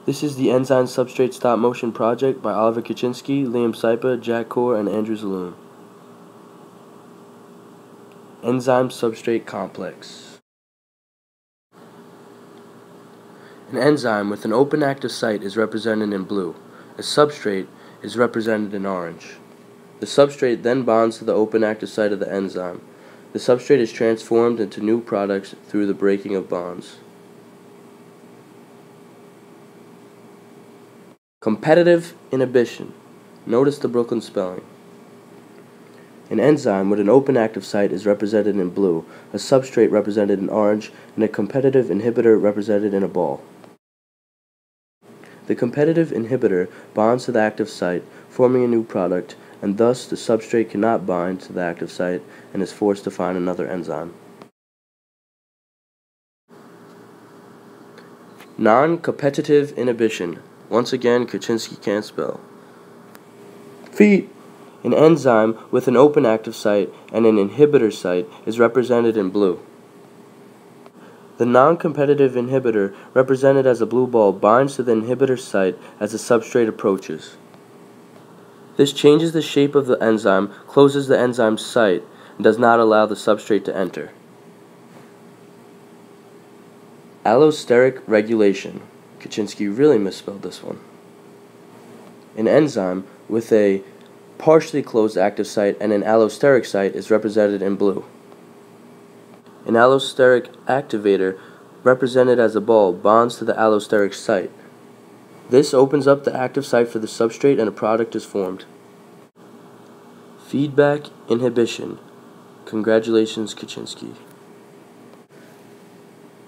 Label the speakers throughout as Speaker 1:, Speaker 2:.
Speaker 1: This is the Enzyme Substrate Stop Motion project by Oliver Kuczynski, Liam Sypa, Jack Corr, and Andrew Zaloom. Enzyme Substrate Complex. An enzyme with an open active site is represented in blue. A substrate is represented in orange. The substrate then bonds to the open active site of the enzyme. The substrate is transformed into new products through the breaking of bonds. Competitive inhibition. Notice the Brooklyn spelling. An enzyme with an open active site is represented in blue, a substrate represented in orange, and a competitive inhibitor represented in a ball. The competitive inhibitor bonds to the active site, forming a new product, and thus the substrate cannot bind to the active site and is forced to find another enzyme. Non-competitive inhibition. Once again, Kuczynski can't spell. Feet. An enzyme with an open active site and an inhibitor site is represented in blue. The non-competitive inhibitor, represented as a blue ball, binds to the inhibitor site as the substrate approaches. This changes the shape of the enzyme, closes the enzyme's site, and does not allow the substrate to enter. Allosteric regulation. Kuczynski really misspelled this one. An enzyme with a partially closed active site and an allosteric site is represented in blue. An allosteric activator, represented as a ball, bonds to the allosteric site. This opens up the active site for the substrate and a product is formed. Feedback inhibition. Congratulations, Kuczynski.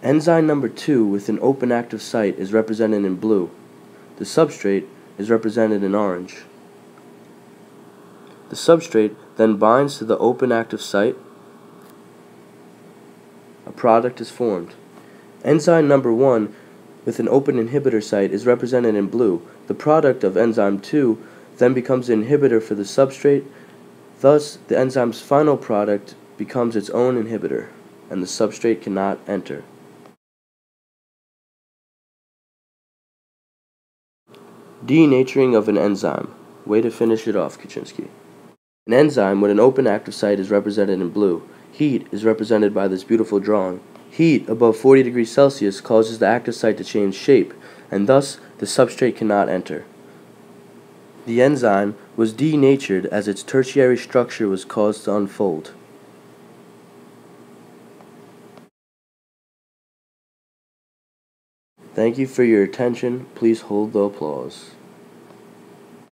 Speaker 1: Enzyme number 2 with an open active site is represented in blue. The substrate is represented in orange. The substrate then binds to the open active site. A product is formed. Enzyme number 1 with an open inhibitor site is represented in blue. The product of enzyme 2 then becomes an inhibitor for the substrate. Thus, the enzyme's final product becomes its own inhibitor, and the substrate cannot enter. Denaturing of an enzyme. Way to finish it off, Kuczynski. An enzyme with an open active site is represented in blue. Heat is represented by this beautiful drawing. Heat above 40 degrees Celsius causes the active site to change shape, and thus the substrate cannot enter. The enzyme was denatured as its tertiary structure was caused to unfold. Thank you for your attention. Please hold the applause.